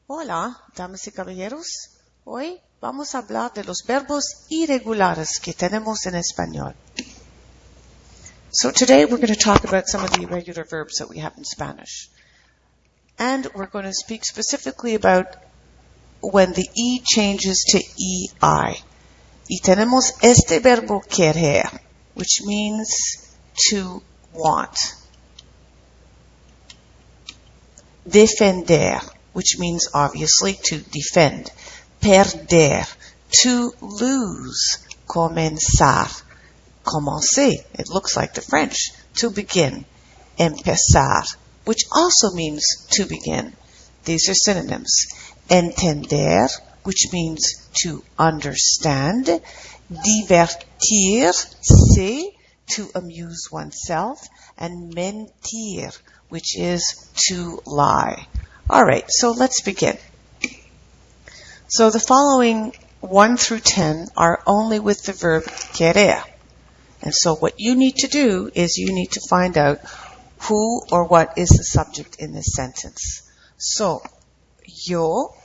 Hola, damas y caballeros. Hoy vamos a hablar de los verbos irregulares que tenemos en español. So today we're going to talk about some of the irregular verbs that we have in Spanish. And we're going to speak specifically about when the E changes to EI. Y tenemos este verbo querer, which means to want. Defender, which means obviously to defend. Perder, to lose. Comenzar, commencer, it looks like the French, to begin. Empezar, which also means to begin. These are synonyms. Entender, which means to understand. Divertirse, to amuse oneself. And mentir, which is to lie. All right, so let's begin. So the following 1 through 10 are only with the verb querer. And so what you need to do is you need to find out who or what is the subject in this sentence. So, yo,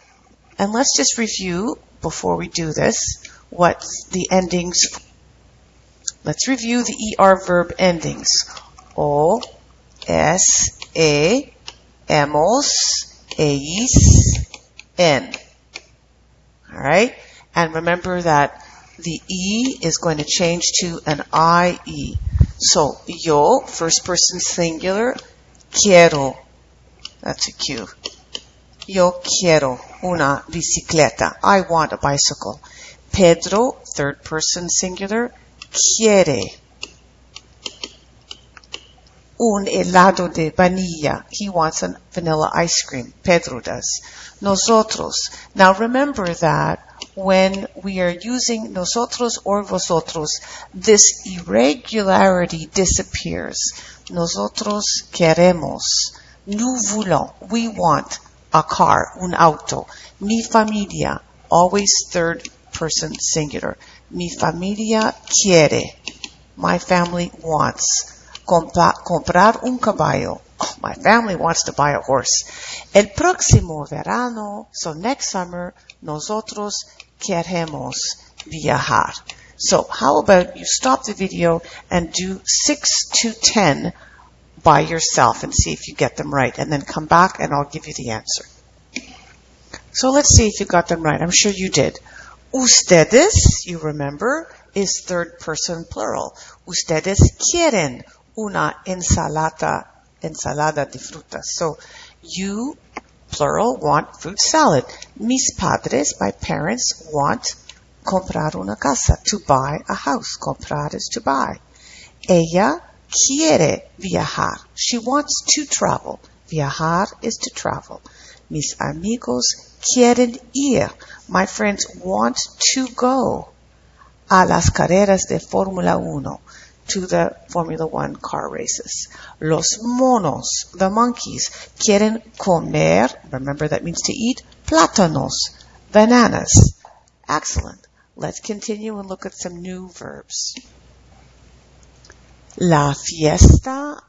and let's just review before we do this what the endings. Let's review the ER verb endings. O, es, e, hemos, eis, en. All right? And remember that the E is going to change to an IE. So, yo, first person singular, quiero. That's a cue. Yo quiero una bicicleta. I want a bicycle. Pedro, third person singular, quiere un helado de vainilla. He wants a vanilla ice cream. Pedro does. Nosotros. Now remember that when we are using nosotros or vosotros, this irregularity disappears. Nosotros queremos. Nous voulons. We want a car, un auto. Mi familia. Always third person singular. Mi familia quiere. My family wants. Comprar un caballo. Oh, my family wants to buy a horse. El próximo verano, so next summer, nosotros queremos viajar. So how about you stop the video and do 6 to 10 by yourself and see if you get them right. And then come back and I'll give you the answer. So let's see if you got them right. I'm sure you did. Ustedes, you remember, is third person plural. Ustedes quieren una ensalada de frutas. So you, plural, want fruit salad. Mis padres, my parents, want comprar una casa, to buy a house. Comprar is to buy. Ella quiere viajar. She wants to travel. Viajar is to travel. Mis amigos quieren ir. My friends want to go a las carreras de Fórmula 1, to the Formula 1 car races. Los monos, the monkeys, quieren comer, remember that means to eat, plátanos, bananas. Excellent. Let's continue and look at some new verbs. La fiesta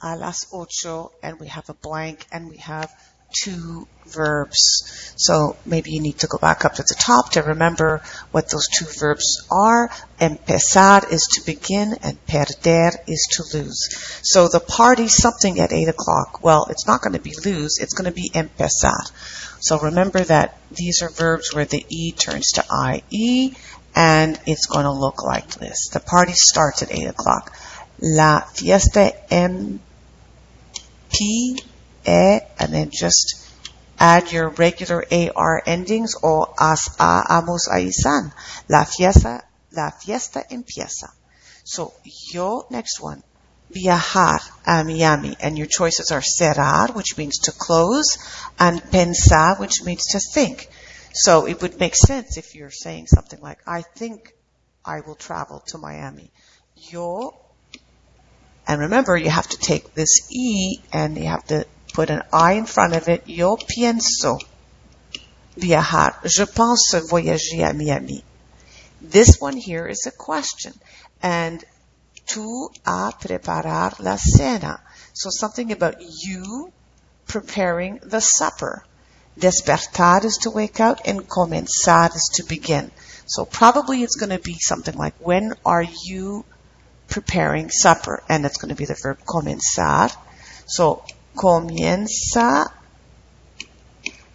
a las 8, and we have a blank, and we have 2 verbs. So maybe you need to go back up to the top to remember what those 2 verbs are. Empezar is to begin, and perder is to lose. So the party something at 8 o'clock. Well, it's not going to be lose, it's going to be empezar. So remember that these are verbs where the E turns to IE, and it's going to look like this. The party starts at 8 o'clock. La fiesta and then just add your regular AR endings, o as, a, amos, aisan. La fiesta empieza. So, yo, next one. Viajar a Miami. And your choices are cerrar, which means to close, and pensar, which means to think. So, it would make sense if you're saying something like, I think I will travel to Miami. Yo, and remember, you have to take this E and you have to put an I in front of it. Yo pienso viajar. Je pense voyager à Miami. This one here is a question. And tú a preparar la cena. So something about you preparing the supper. Despertar is to wake up, and comenzar is to begin. So probably it's going to be something like, when are you preparing supper? And it's going to be the verb comenzar. So comienza.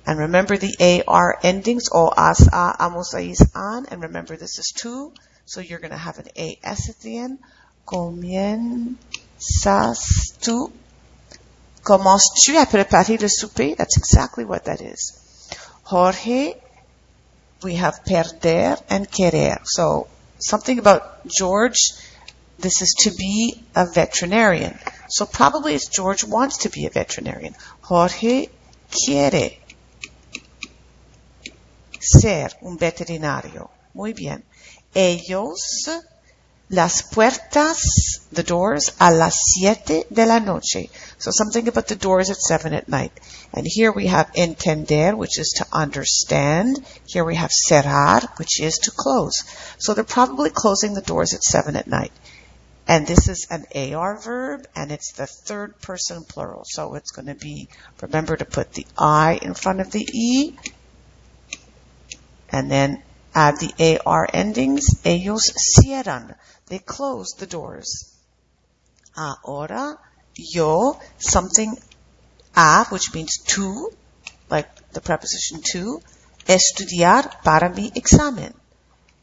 And remember the AR endings, o, as, a, amos, ais, an. And remember this is tu, so you're going to have an AS at the end. Comienzas tu. Commences-tu à préparer le souper? That's exactly what that is. Jorge, we have perder and querer. So something about George, this is to be a veterinarian. So probably it's George wants to be a veterinarian. Jorge quiere ser un veterinario. Muy bien. Ellos, las puertas, the doors, a las 7 de la noche. So something about the doors at 7 at night. And here we have entender, which is to understand. Here we have cerrar, which is to close. So they're probably closing the doors at 7 at night. And this is an AR verb, and it's the third person plural. So it's going to be, remember to put the I in front of the E, and then add the AR endings. Ellos cierran. They close the doors. Ahora, yo, something a, which means to, like the preposition to, estudiar para mi examen.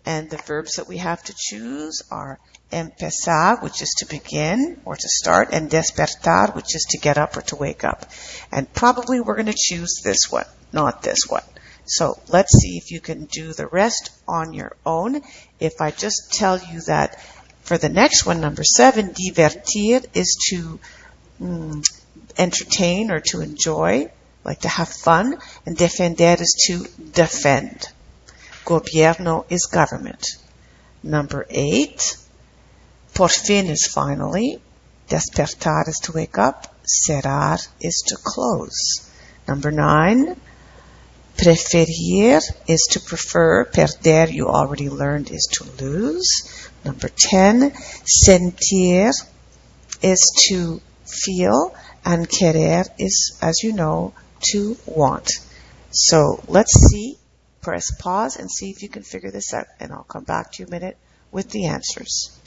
And the verbs that we have to choose are empezar, which is to begin or to start, and despertar, which is to get up or to wake up. And probably we're going to choose this one, not this one. So let's see if you can do the rest on your own. If I just tell you that for the next one, number 7, divertir is to entertain or to enjoy, like to have fun, and defender is to defend. Gobierno is government. Number 8, por fin is finally. Despertar is to wake up. Cerrar is to close. Number 9, preferir is to prefer. Perder, you already learned, is to lose. Number 10, sentir is to feel. And querer is, as you know, to want. So let's see. Press pause and see if you can figure this out. And I'll come back to you in a minute with the answers.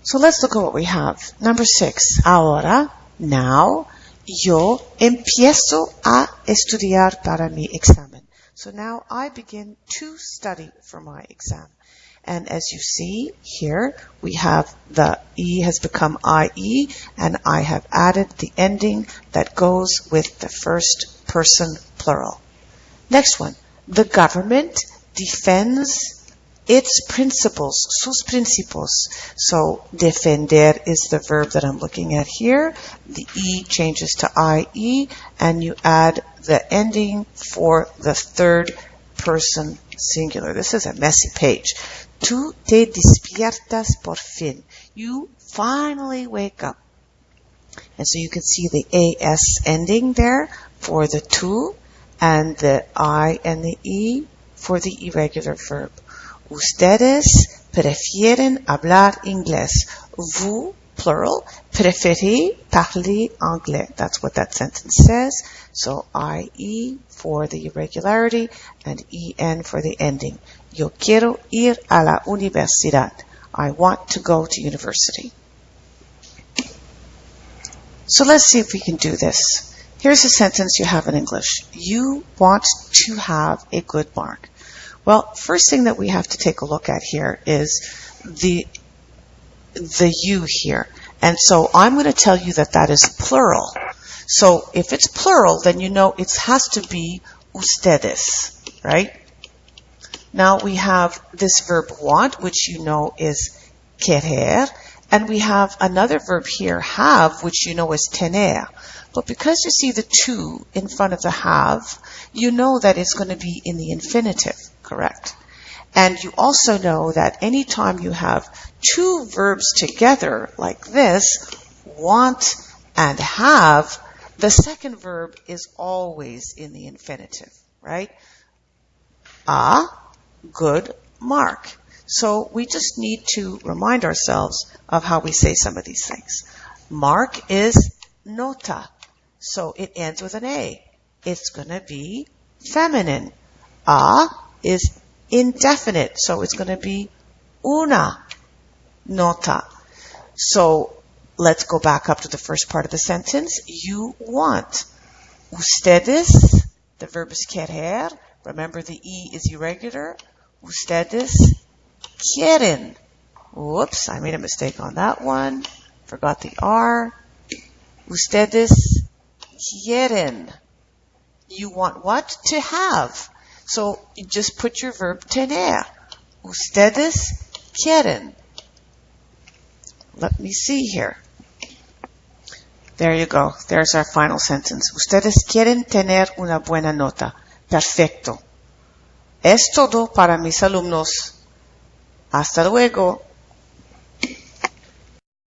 So let's look at what we have. Number 6. Ahora, now, yo empiezo a estudiar para mi examen. So now I begin to study for my exam. And as you see here, we have the E has become IE, and I have added the ending that goes with the first person plural. Next one. The government defends its principles, sus principios. So defender is the verb that I'm looking at here. The E changes to IE, and you add the ending for the third person singular. This is a messy page. Tú te despiertas por fin. You finally wake up. And so you can see the AS ending there for the tú, and the I and the E for the irregular verb. Ustedes prefieren hablar inglés. Vous, plural, préférez parler anglais. That's what that sentence says. So IE for the irregularity and EN for the ending. Yo quiero ir a la universidad. I want to go to university. So let's see if we can do this. Here's a sentence you have in English. You want to have a good mark. Well, first thing that we have to take a look at here is the you here. And so I'm going to tell you that that is plural. So if it's plural, then you know it has to be ustedes, right? Now we have this verb want, which you know is querer, and we have another verb here, have, which you know is tener. But because you see the to in front of the have, you know that it's going to be in the infinitive, correct? And you also know that anytime you have two verbs together like this, want and have, the second verb is always in the infinitive, right? A good mark. So we just need to remind ourselves of how we say some of these things. Mark is nota. So it ends with an A. it's going to be feminine. A is indefinite, so it's going to be una nota. So let's go back up to the first part of the sentence. You want. Ustedes, the verb is querer. Remember the E is irregular. Ustedes quieren. Whoops, I made a mistake on that one. Forgot the R. Ustedes quieren. You want what? To have. So you just put your verb tener. Ustedes quieren. Let me see here. There you go. There's our final sentence. Ustedes quieren tener una buena nota. Perfecto. Es todo para mis alumnos. Hasta luego.